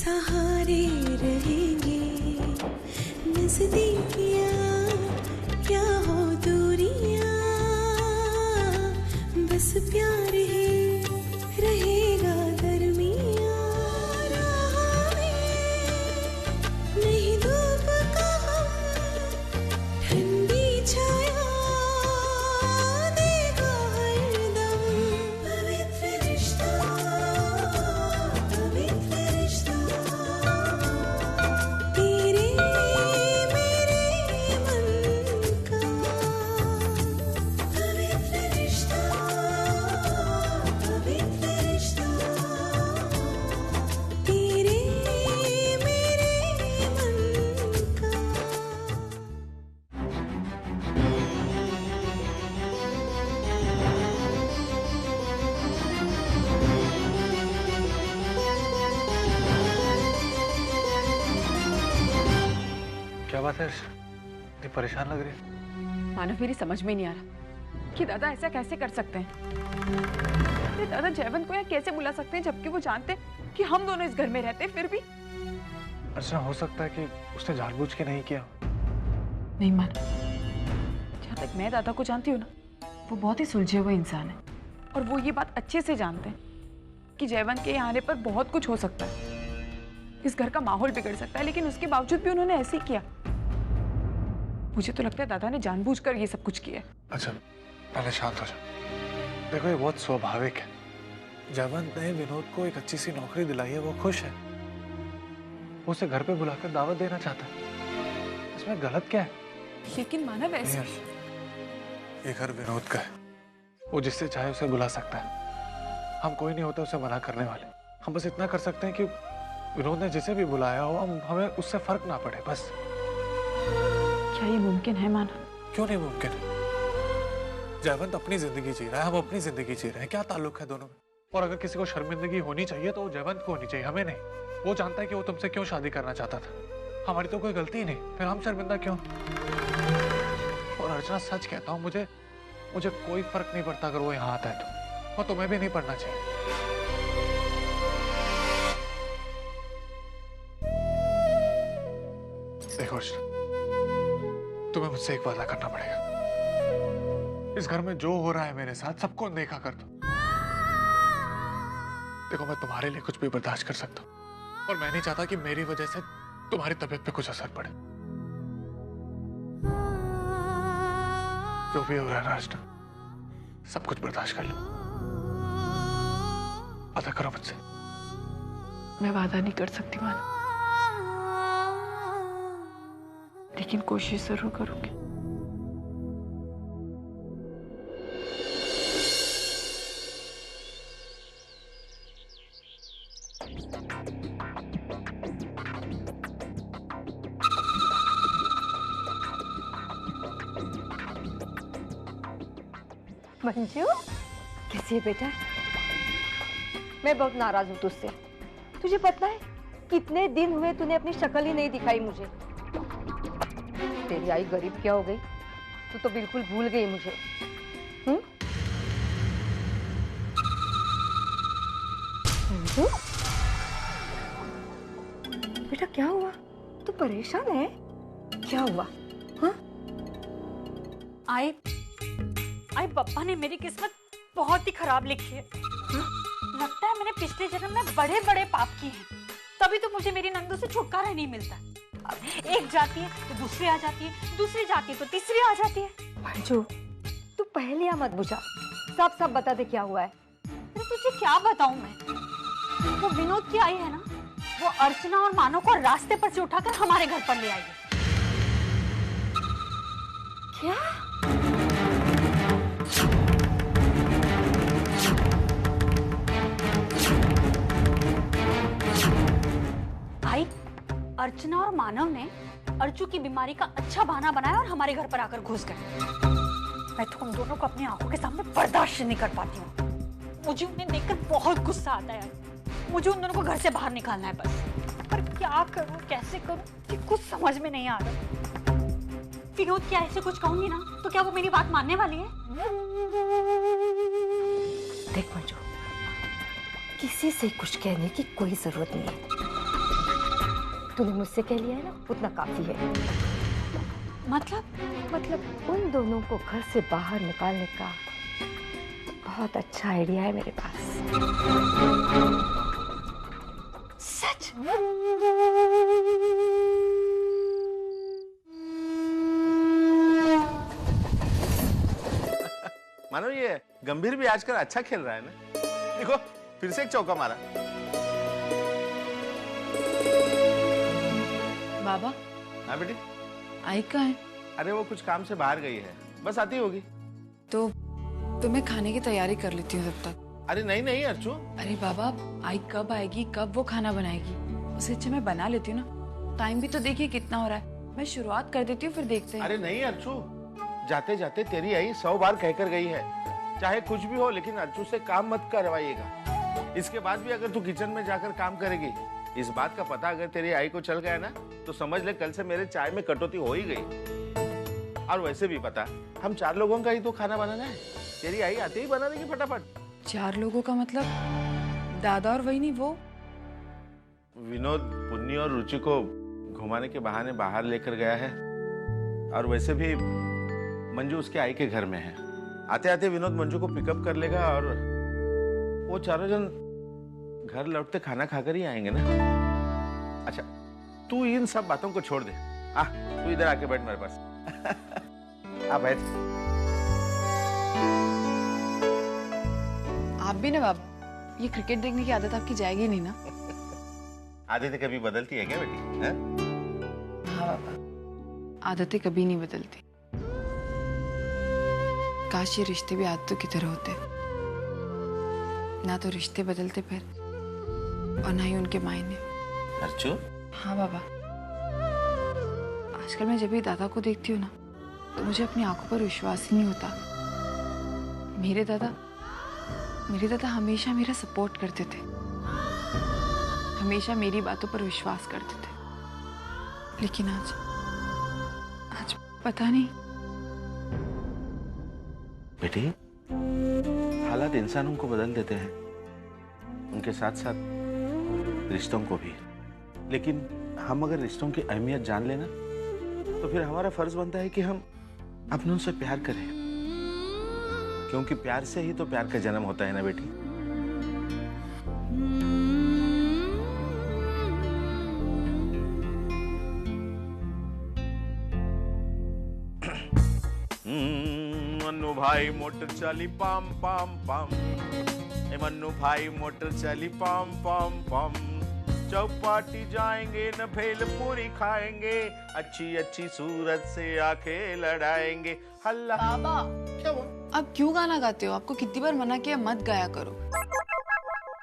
सहारे रहेंगे, नजदीकियां क्या हो दूरियां, बस प्यार ही रहेगा दरमियां। राह में नहीं धूप का हम, ठंडी छाया देगा हरदम। पवित्र रिश्ता, पवित्र रिश्ता, तेरे मेरे मन का। पवित्र रिश्ता, पवित्र रिश्ता, तेरे मेरे मन का। क्या बात है? इतनी परेशान लग रही है। मानव, मेरी समझ में नहीं आ रहा कि दादा ऐसा कैसे कर सकते हैं। अरे दादा जयवंत को यहाँ कैसे बुला सकते हैं जबकि वो जानते हैं कि हम दोनों इस घर में रहते हैं, फिर भी। अर्चना, हो सकता है कि उसने जानबूझ के नहीं किया। नहीं मानव, जहाँ तक मैं दादा को जानती हूँ ना, वो बहुत ही सुलझे हुए इंसान है और वो ये बात अच्छे से जानते हैं कि जयवंत के यहाँ आने पर बहुत कुछ हो सकता है, इस घर का माहौल बिगड़ सकता है, लेकिन उसके बावजूद भी उन्होंने ऐसे ही किया। मुझे तो लगता है दादा ने जानबूझकर ये सब कुछ किया है। अच्छा, पहले शांत हो जाओ। देखो, ये बहुत स्वाभाविक है। जयवंत ने विनोद को एक अच्छी सी नौकरी दिलाई है, वो खुश है। वो उसे घर पे बुलाकर दावत देना चाहता है। इसमें गलत क्या है? लेकिन मानव ऐसे ये घर विनोद का है, वो जिससे चाहे उसे बुला सकता है। हम कोई नहीं होता उसे मना करने वाले। हम बस इतना कर सकते हैं कि विनोद ने जिसे भी बुलाया हो, हमें उससे फर्क ना पड़े, बस। क्या ये मुमकिन है मानव? क्यों नहीं मुमकिन? जयवंत अपनी जिंदगी जी रहा है, हम अपनी जिंदगी जी रहे हैं। क्या ताल्लुक है दोनों में? और अगर किसी को शर्मिंदगी होनी चाहिए तो जयवंत को होनी चाहिए, हमें नहीं। वो जानता है कि वो तुमसे क्यों शादी करना चाहता था। हमारी तो कोई गलती ही नहीं, फिर हम शर्मिंदा क्यों? और अर्चना, सच कहता हूँ, मुझे कोई फर्क नहीं पड़ता अगर वो यहाँ आता है तो। और तुम्हें भी नहीं पड़ना चाहिए। देखो अर्चना, तुम्हें मुझसे एक वादा करना पड़ेगा। इस घर में जो हो रहा है मेरे साथ, सबको देखा कर दो। देखो, मैं तुम्हारे लिए कुछ भी बर्दाश्त कर सकता हूँ और मैं नहीं चाहता कि मेरी वजह से तुम्हारी तबीयत पे कुछ असर पड़े। जो भी हो रहा है अर्चना, सब कुछ बर्दाश्त कर लो। वादा करो मुझसे। मैं वादा नहीं कर सकती मानव, लेकिन कोशिश जरूर करूंगी। मंजू, कैसी है बेटा? मैं बहुत नाराज हूँ तुझसे। तुझे पता है कितने दिन हुए तूने अपनी शक्ल ही नहीं दिखाई मुझे। तेरी आई गरीब क्या हो गई? तू तो बिल्कुल भूल गई मुझे। मंजू, बेटा क्या हुआ? तू परेशान है? क्या हुआ? हाँ? आई पप्पा ने मेरी किस्मत बहुत ही खराब लिखी है। लगता है मैंने पिछले जन्म में बड़े बड़े पाप किए हैं, तभी तो मुझे मेरी नंदू से छुटकारा नहीं मिलता। अब एक जाती है तो दूसरी आ जाती है, दूसरी जाती है तो तीसरी आ जाती है। मंजू, तू पहले मत बुझा, सब बता दे क्या हुआ है। अरे तुझे क्या बताऊं मैं? वो विनोद की आई है ना, वो अर्चना और मानव को रास्ते पर से उठाकर हमारे घर पर ले आई है। क्या? भाई, अर्चना और मानव ने अर्चू की बीमारी का अच्छा बहाना बनाया और हमारे घर पर आकर घुस गए। मैं तो उन दोनों को अपनी आंखों के सामने बर्दाश्त नहीं कर पाती हूँ। मुझे उन्हें देखकर बहुत गुस्सा आता है। मुझे उन दोनों को घर से बाहर निकालना है बस। पर क्या करूँ, कैसे करूँ, कि कुछ समझ में नहीं आ रहा। विनोद क्या ऐसे कुछ कहूंगी ना तो क्या वो मेरी बात मानने वाली है? देख मंजू, किसी से कुछ कहने की कोई जरूरत नहीं है। तूने मुझसे कह लिया है ना, उतना काफी है। मतलब उन दोनों को घर से बाहर निकालने का बहुत अच्छा आइडिया है मेरे पास। सच? मानो ये गंभीर भी आजकल अच्छा खेल रहा है ना। देखो फिर से एक चौका मारा। बाबा, हाँ बेटी। आई कहाँ है? अरे वो कुछ काम से बाहर गई है, बस आती होगी। तो मैं खाने की तैयारी कर लेती हूँ तब तक। अरे नहीं नहीं अर्चू। अरे बाबा, आई कब आएगी, कब वो खाना बनाएगी? उससे अच्छा मैं बना लेती हूँ ना। टाइम भी तो देखिए कितना हो रहा है। मैं शुरुआत कर देती हूँ, फिर देखते हैं। अरे नहीं अर्चू, जाते जाते तेरी आई 100 बार कहकर गई है, चाहे कुछ भी हो लेकिन अर्चू से काम मत करवाइएगा। इसके बाद भी अगर तू किचन में जाकर काम करेगी, इस बात का पता अगर तेरी आई को चल गया ना, तो समझ ले कल से मेरे चाय में कटौती हो ही गई। और वैसे भी पता, हम 4 लोगों का ही तो खाना बनाना है। तेरी आई आते ही बना देगी फटाफट। 4 लोगों का मतलब दादा और वही नहीं वो? विनोद पुन्नी और रुचि को घुमाने के बहाने बाहर लेकर गया है, और वैसे भी मंजू उसके आई के घर में है। आते आते विनोद मंजू को पिकअप कर लेगा और वो चारों जन घर लौटते खाना खाकर ही आएंगे ना। अच्छा तू इन सब बातों को छोड़ दे। तू इधर आके बैठ मेरे पास। बैठ। आप भी ना बाबा, ये क्रिकेट देखने की आदत आपकी जाएगी नहीं ना? आदतें कभी बदलती है क्या बेटी? हाँ बाबा, आदतें कभी नहीं बदलती। काश ये रिश्ते भी आदतों की तरह होते, ना तो रिश्ते बदलते फिर और ना ही उनके मायने। अर्चू? हाँ बाबा, आजकल मैं जब भी दादा को देखती हूँ ना, तो मुझे अपनी आंखों पर विश्वास ही नहीं होता। मेरे दादा हमेशा मेरा सपोर्ट करते थे, हमेशा मेरी बातों पर विश्वास करते थे, लेकिन आज पता नहीं। बेटी, हालात इंसानों को बदल देते हैं, उनके साथ साथ रिश्तों को भी। लेकिन हम अगर रिश्तों की अहमियत जान लेना, तो फिर हमारा फर्ज बनता है कि हम अपनों से प्यार करें, क्योंकि प्यार से ही तो प्यार का जन्म होता है ना बेटी। मन्नू भाई मोटर चली पाम पाम पाम, मन्नू भाई मोटर चली पाम पाम पाम। चौपाटी जाएंगे न भेल पूरी खाएंगे, अच्छी अच्छी सूरत से आंखें लड़ाएंगे। हल्ला। बाबा, क्या हुआ? आप क्यों गाना गाते हो? आपको कितनी बार मना किया मत गाया करो।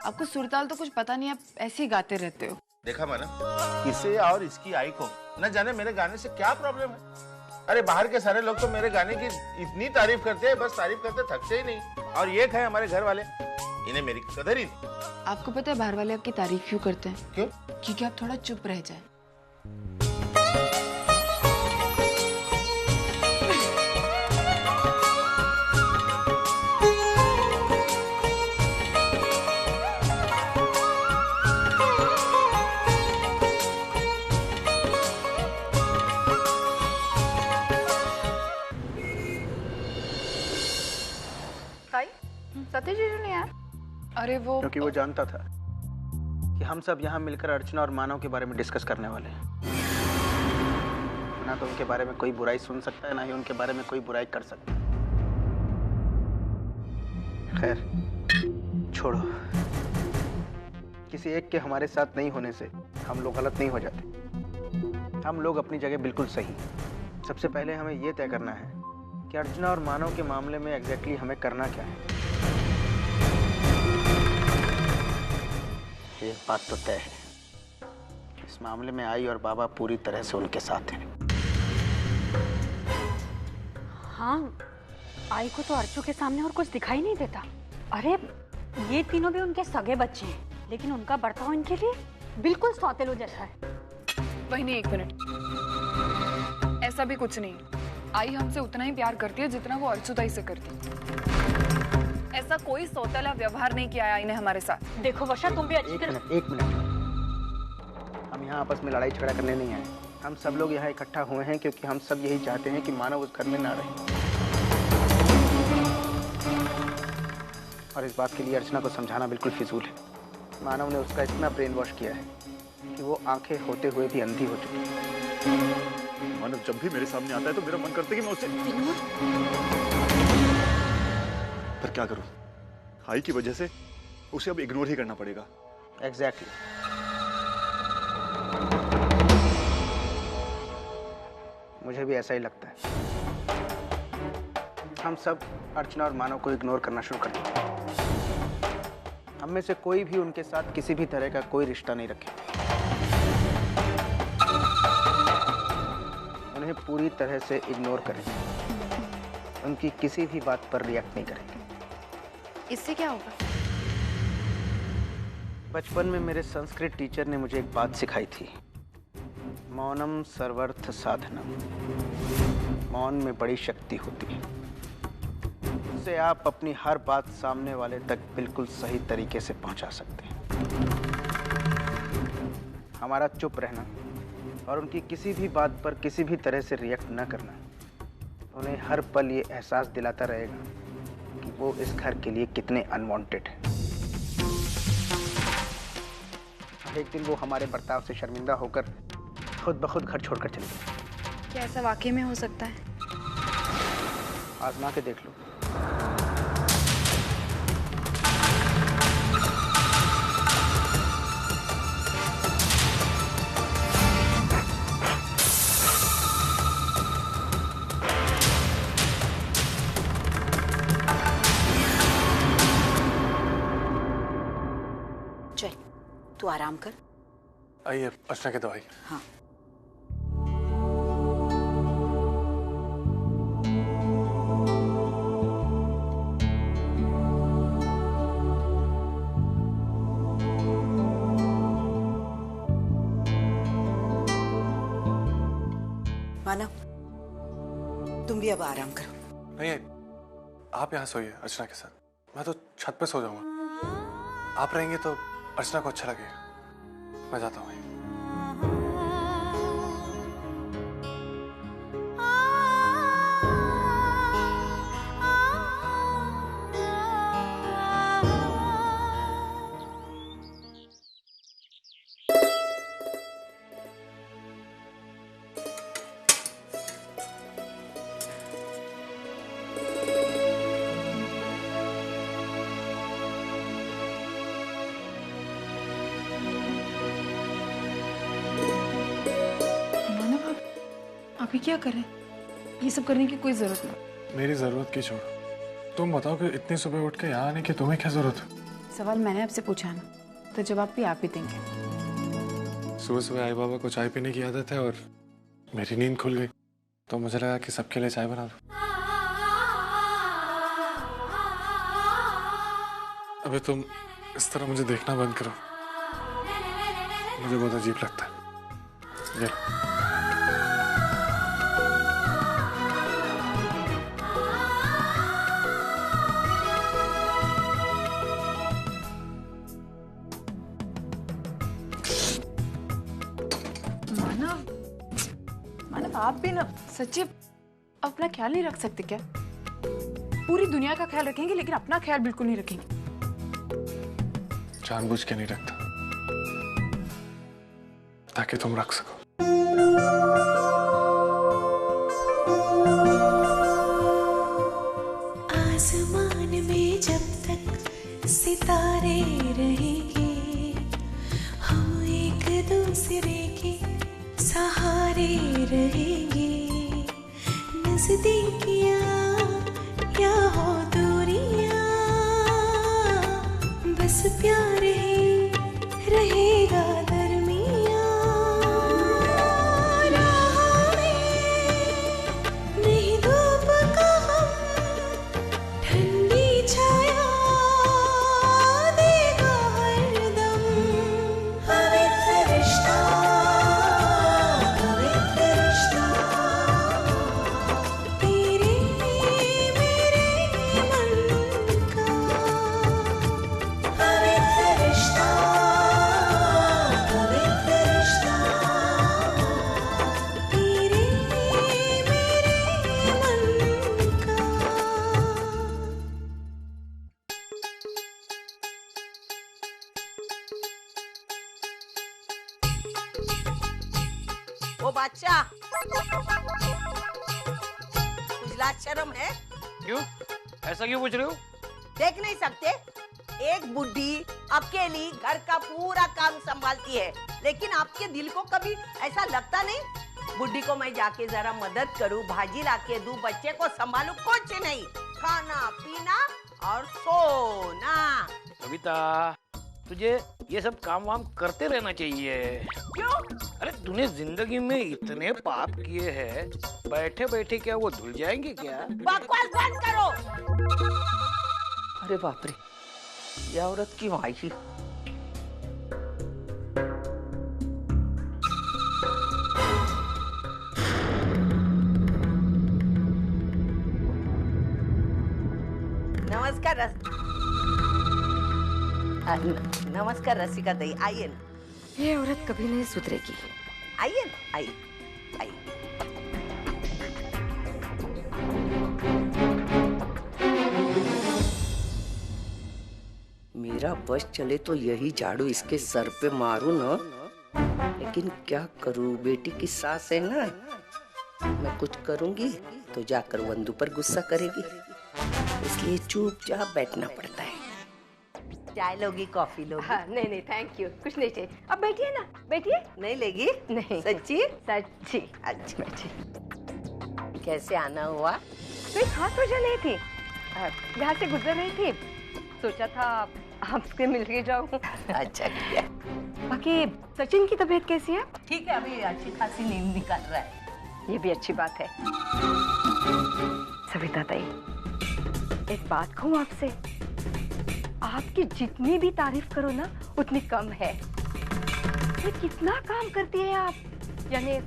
आपको सुरताल तो कुछ पता नहीं, आप ऐसे ही गाते रहते हो। देखा माना, इसे और इसकी आई को न जाने मेरे गाने से क्या प्रॉब्लम है। अरे बाहर के सारे लोग तो मेरे गाने की इतनी तारीफ करते हैं, बस तारीफ करते थकते ही नहीं। और ये है हमारे घर वाले, इन्हें मेरी कदर ही नहीं। आपको पता है बाहर वाले आपकी तारीफ क्यों करते हैं? क्यों? क्योंकि आप थोड़ा चुप रह जाए। सतीश जीजू नहीं यार? अरे वो क्योंकि वो जानता था कि हम सब यहाँ मिलकर अर्चना और मानव के बारे में डिस्कस करने वाले हैं। ना तो उनके बारे में कोई बुराई सुन सकता है, ना ही उनके बारे में कोई बुराई कर सकता है। खैर छोड़ो, किसी एक के हमारे साथ नहीं होने से हम लोग गलत नहीं हो जाते। हम लोग अपनी जगह बिल्कुल सही। सबसे पहले हमें ये तय करना है कि अर्चना और मानव के मामले में एग्जैक्टली हमें करना क्या है। एक बात तो तय है, इस मामले में आई और बाबा पूरी तरह से उनके साथ हैं। हाँ, आई को तो अर्चू के सामने और कुछ दिखाई नहीं देता। अरे ये तीनों भी उनके सगे बच्चे हैं, लेकिन उनका बर्ताव इनके लिए बिल्कुल सौतेलो जैसा है। वही नहीं, 1 मिनट, ऐसा भी कुछ नहीं। आई हमसे उतना ही प्यार करती है जितना वो अर्चुताई से करती है। ऐसा कोई सौतेला व्यवहार नहीं किया है आई ने हमारे साथ। देखो वर्षा, तुम भी अच्छी तरह। एक मिनट, हम यहाँ आपस में लड़ाई झगड़ा करने नहीं आए। हम सब लोग यहाँ इकट्ठा हुए हैं क्योंकि हम सब यही चाहते हैं कि मानव उस घर में ना रहे। और इस बात के लिए अर्चना को समझाना बिल्कुल फिजूल है। मानव ने उसका इतना ब्रेन वॉश किया है कि वो आंखें होते हुए भी अंधी हो चुकी है। मानव जब भी मेरे सामने आता है तो मेरा मन करता है कि मैं उसे, पर क्या करूं, आई की वजह से उसे अब इग्नोर ही करना पड़ेगा। एग्जैक्टली। मुझे भी ऐसा ही लगता है। हम सब अर्चना और मानव को इग्नोर करना शुरू कर देंगे। हम में से कोई भी उनके साथ किसी भी तरह का कोई रिश्ता नहीं रखे। उन्हें पूरी तरह से इग्नोर करेंगे। उनकी किसी भी बात पर रिएक्ट नहीं करेंगे। इससे क्या होगा? बचपन में मेरे संस्कृत टीचर ने मुझे एक बात सिखाई थी, मौनम सर्वर्थ साधनम। मौन में बड़ी शक्ति होती है। उससे आप अपनी हर बात सामने वाले तक बिल्कुल सही तरीके से पहुंचा सकते हैं। हमारा चुप रहना और उनकी किसी भी बात पर किसी भी तरह से रिएक्ट न करना उन्हें हर पल ये एहसास दिलाता रहेगा कि वो इस घर के लिए कितने अनवांटेड हैं। एक दिन वो हमारे बर्ताव से शर्मिंदा होकर खुद ब खुद घर छोड़कर चले गए। क्या ऐसा वाकई में हो सकता है? आजमा के देख लो। जय, तू आराम कर। आइए अर्चना की दवाई। हाँ। मानव, तुम भी अब आराम करो। नहीं, आप यहाँ सोइए अर्चना के साथ। मैं तो छत पे सो जाऊंगा। आप रहेंगे तो अर्चना को अच्छा लगेगा। मैं जाता हूँ। अभी क्या करें? ये सब करने की कोई जरूरत नहीं। मेरी जरूरत की छोड़ो। तुम बताओ कि इतनी सुबह उठ के यहाँ आने की तुम्हें क्या जरूरत है? सवाल मैंने आपसे पूछा ना, तो जवाब भी आप ही देंगे। सुबह सुबह आई बाबा को चाय पीने की आदत है और मेरी नींद खुल गई, तो मुझे लगा कि सबके लिए चाय बना दो। अबे तुम इस तरह मुझे देखना बंद करो, मुझे बहुत अजीब लगता है। ये मानव, आप भी ना सच्ची अपना ख्याल नहीं रख सकते क्या? पूरी दुनिया का ख्याल रखेंगे लेकिन अपना ख्याल बिल्कुल नहीं रखेंगे। जानबूझ के नहीं रखता ताकि तुम रख सको। आसमान में जब तक सितारे रहेंगे, हम एक दूसरे के सहारे रहेंगे। नजदीकियां या हो दूरियां, बस प्यार ही रहेगा दरमियां। राह में नहीं धूप का हम, ठंडी छाया देगा हरदम। पवित्र रिश्ता, पवित्र रिश्ता, तेरे मेरे मन का। पवित्र ओ बादशाह, कुछ लाज शर्म है? क्यों? ऐसा क्यों पूछ रहे हो? देख नहीं सकते? एक बुढ़ी अकेली घर का पूरा काम संभालती है, लेकिन आपके दिल को कभी ऐसा लगता नहीं बुढ़ी को मैं जाके जरा मदद करूं, भाजी लाके दूं, बच्चे को संभालूं? कुछ नहीं, खाना पीना और सोना। कविता, तुझे ये सब काम वाम करते रहना चाहिए। क्यों? अरे तूने जिंदगी में इतने पाप किए हैं, बैठे बैठे क्या वो धुल जाएंगे क्या? बकवास बंद करो। अरे बाप रे, ये औरत क्यों आई? नमस्कार रसिका दई, आइए ना। ये औरत कभी नहीं सुधरेगी। आइए ना, आइए आइए। मेरा बस चले तो यही झाड़ू इसके सर पे मारूं ना, लेकिन क्या करूं, बेटी की सास है ना, मैं कुछ करूंगी तो जाकर वंदू पर गुस्सा करेगी, इसलिए चुपचाप बैठना पड़ता है। चाय लोगी, कॉफी लोगी? हाँ, नहीं नहीं थैंक यू, कुछ नहीं चाहिए। अब बैठिए ना, बैठिए। नहीं लेगी? नहीं। सच्ची? सच्ची। अच्छा, बैठिए। कैसे आना हुआ? कोई खास वजह नहीं थी, यहाँ से गुजर रही थी, सोचा था आपसे मिल के जाऊँ। अच्छा किया। बाकी सचिन की तबीयत कैसी है? ठीक है, अभी अच्छी खासी नींद निकल रहा है। ये भी अच्छी बात है। सविता ताई, एक बात कहूँ आपसे, आपकी जितनी भी तारीफ करो ना उतनी कम है। ये कितना काम करती है आप, यानी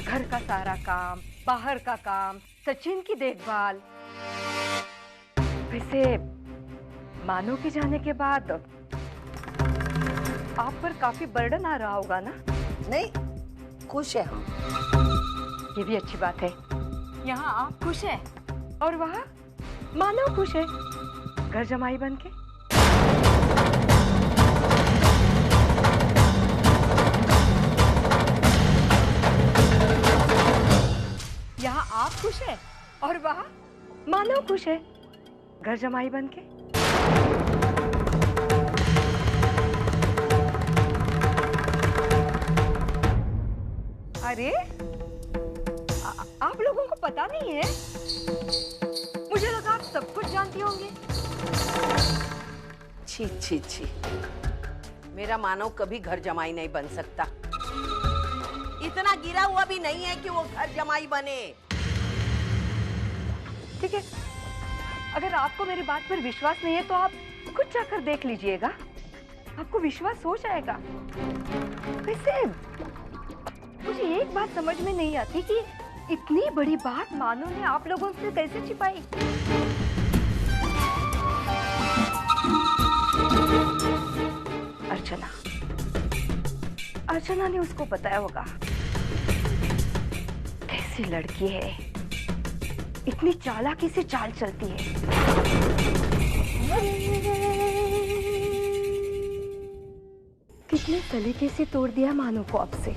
घर का सारा काम, बाहर का काम, सचिन की देखभाल। वैसे मानो के जाने के बाद आप पर काफी बर्डन आ रहा होगा ना? नहीं, खुश है हम। ये भी अच्छी बात है। यहाँ आप खुश हैं और वहाँ मानो खुश है, घर जमाई बन के। यहाँ आप खुश हैं और वहाँ मानो खुश है, घर जमाई बन के। अरे आप लोगों को पता नहीं है? मुझे लगा आप सब कुछ जानती होंगी। छी छी छी, मेरा मानव कभी घर जमाई नहीं बन सकता। इतना गिरा हुआ भी नहीं है कि वो घर जमाई बने। ठीक है, अगर आपको मेरी बात पर विश्वास नहीं है तो आप खुद जाकर देख लीजिएगा, आपको विश्वास हो जाएगा। वैसे मुझे एक बात समझ में नहीं आती कि इतनी बड़ी बात मानो ने आप लोगों से कैसे छिपाई। अर्चना ने उसको बताया होगा। कैसी लड़की है, इतनी चालाकी से चाल चलती है। कितने सलीके से तोड़ दिया मानो को आपसे।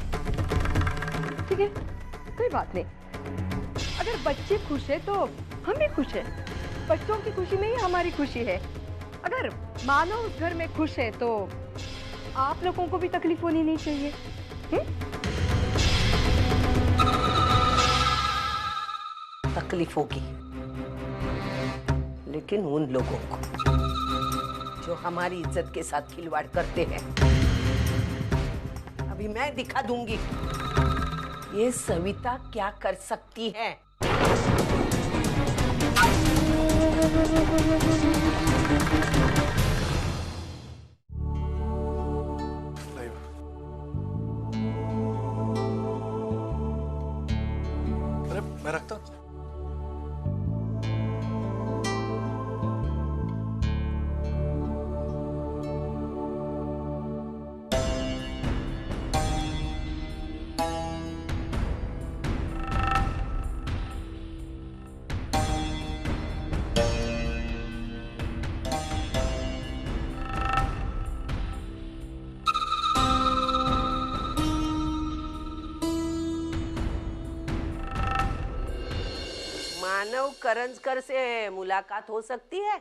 ठीक है, कोई बात नहीं। अगर बच्चे खुश है तो हम भी खुश है। बच्चों की खुशी में ही हमारी खुशी है। अगर मानो उस घर में खुश है तो आप लोगों को भी तकलीफ होनी नहीं चाहिए। तकलीफ होगी, लेकिन उन लोगों को जो हमारी इज्जत के साथ खिलवाड़ करते हैं। अभी मैं दिखा दूंगी ये सविता क्या कर सकती है। अरे मैं रखता हूँ। मानव करंजकर से मुलाकात हो सकती है?